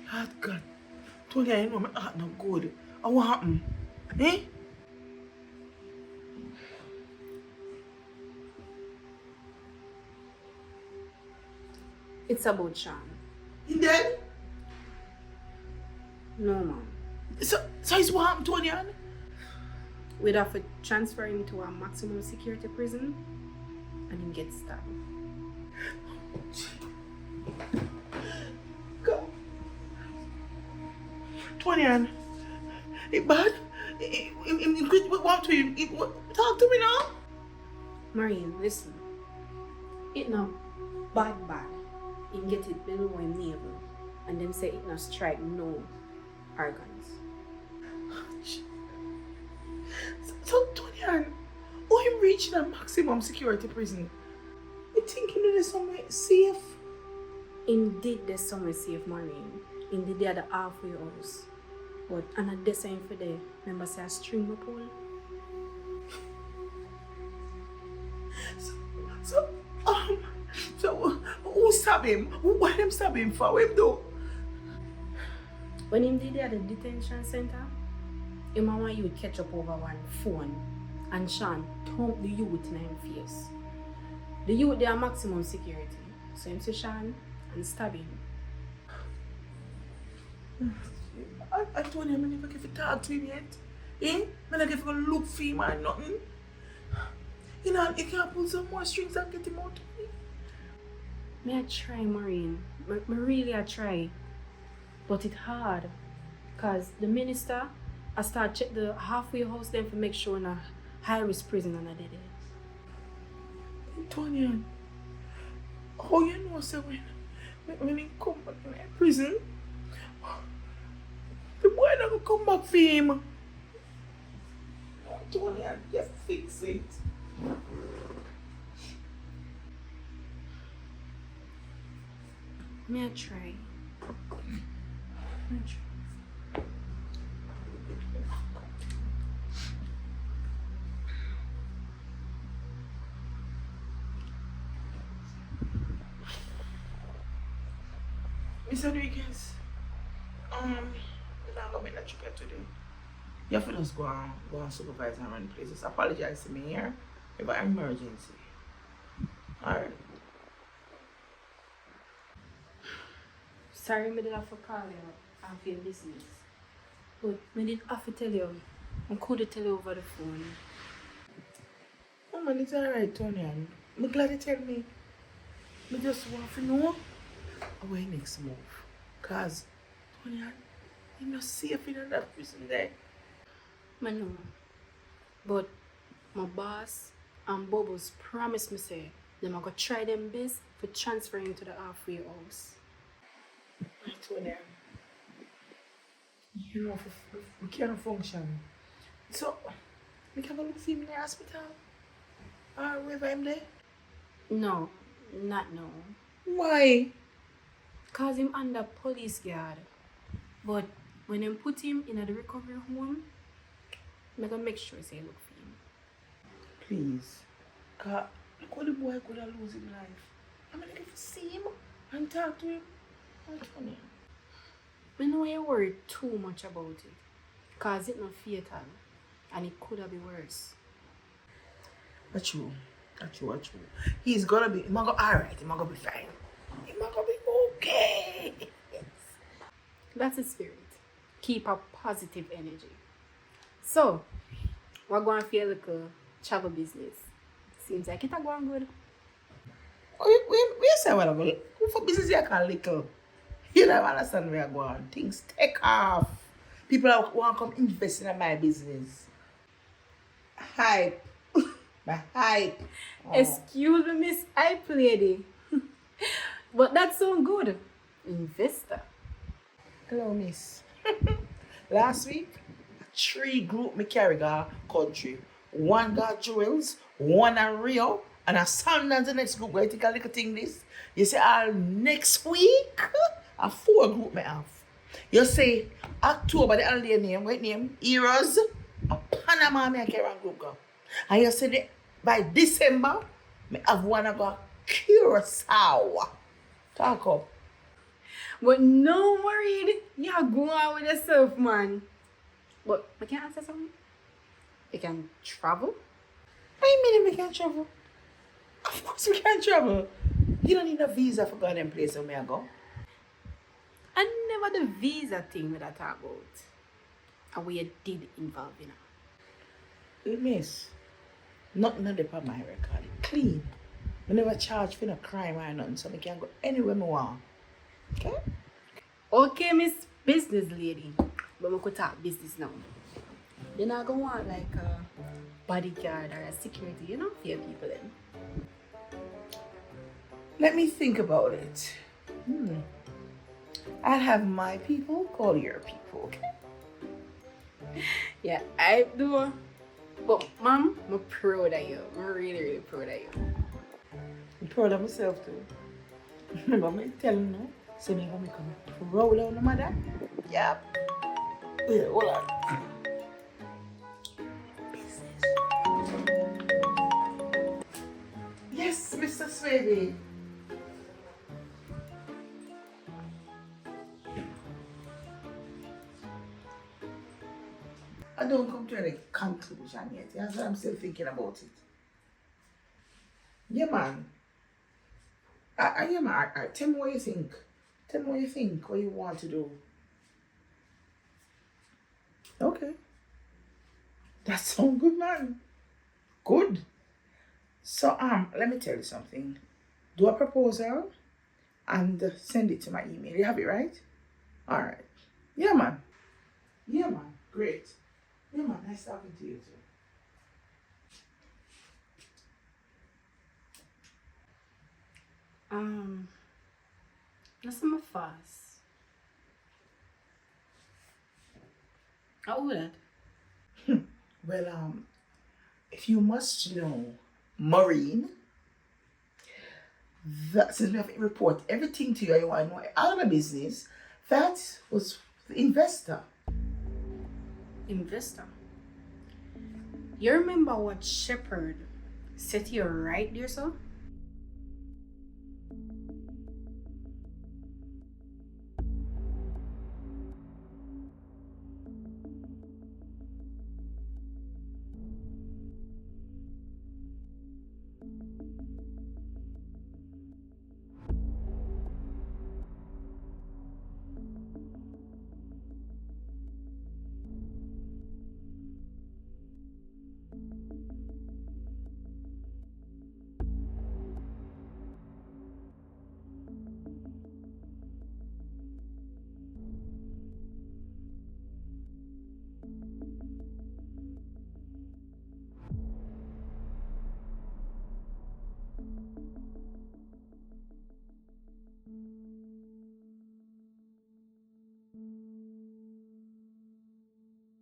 Heart God. Tony, I know my heart not good. What happened? Eh? It's about Sean. He dead? No, man. So it's what happened, Tony? We'd have to transfer him to a maximum security prison and he gets stabbed. God. Tony, it bad? What to him? Talk to me now. Marine, listen. It no bad. He get it below him navel. And them say it no strike no organs. So, Tony, how him reaching a maximum security prison? You thinking there's somewhere safe? Indeed, there's somewhere safe, Marine. Indeed, they are the halfway house. But and at the same for there, remember say a string we pull? So who stab him? Why them stab him for? What him do? When him did at the detention center, him and one youth catch up over one phone and Sean thump the youth in him face. The youth they are maximum security. So him see Sean and stab him. I told him I never give a talk to him yet. Eh? I never give a look for him or nothing. You know, you can't pull some more strings and get him out of me. Me I try, Marine. Me really I try. But it's hard. Because the minister I start check the halfway house then to make sure na high risk prison and I did it. Tony, how you know say when he come back in prison, the boy not gonna come back for him. Tony, you fix it. Me I try. Mr. Rodriguez, I'm not gonna make that trip today. You have to just go and supervise and run places. Apologize to me here if an emergency. Alright. Sorry, me did have to call you and for your business. But me did have to tell you. I could tell you over the phone. Oh man, it's alright, Tony. I'm glad you tell me. I just want to know our next move. Cause Tony, you're not safe in that prison there. I know. But my boss and Bubbles promised me say them I go try them best for transferring to the halfway house. I told them, you know, we can't function. So, we can go look for him in the hospital. Or wherever I'm there. No, not no. Why? Cause him under police guard. But when them put him in the recovery home, I'm gonna make sure say look for him. Please. Cause look what the boy could have lose his life. I'm gonna get to see him and talk to him. I told him. I know you worry too much about it. Cause it's not fatal. And it could have been worse. That's true. He's gonna be, alright, he's gonna be fine. He's gonna be okay. That's the spirit. Keep a positive energy. So, we're going for a little travel business. Seems like it's going good. We say well, who for business you call little? You don't understand where I'm going. Things take off. People want to come invest in my business. Hype. My hype. Oh. Excuse me, Miss Hype Lady. But that sounds good. Investor. Hello, miss. Last week, 3 group me carry go country. 1 got jewels, 1 a Rio, and a Sundance the next group. I think a little thing this. You say next week, a 4 group me have. You say October, the holiday name, what name? Heroes, a Panama me carry one group go. And you say by December, me have 1 go Curacao. Talk up. But no worried. You go on with yourself, man. But I can answer something. You can travel. I mean, we can travel. Of course, we can travel. You don't need a visa for going them place where me I go. And never the visa thing that I talk about. And what you did involve in it. Miss, nothing on the part of my record. Clean. I never charge for no crime or nothing, so I can go anywhere I want. Okay? Okay, Miss Business Lady. But we could talk business now. You're not gonna want like a bodyguard or a security, you know, for your people then. Let me think about it. I'll have my people call your people, okay? Yeah, I do. But mom, I'm proud of you. I'm really, really proud of you. I'm proud of myself too. Remember me telling you, so me gonna become proud of my mother? Yep. Wait, hold on. Business. Yes, Mr. Swavey. I don't come to any conclusion yet. That's why I'm still thinking about it. Yeah, man. Yeah, man. Tell me what you think. Tell me what you think, what you want to do. Okay. That sounds good, man. Good. So, let me tell you something. Do a proposal and send it to my email. You have it, right? All right. Yeah, man. Yeah, man. Great. Yeah, man. Nice talking to you, too. That's my fast. How would that? Well, if you must know, Maureen, that since we have to report everything to you, you want to know all of the business, that was the investor. Investor. You remember what Shepherd said to you right there, sir?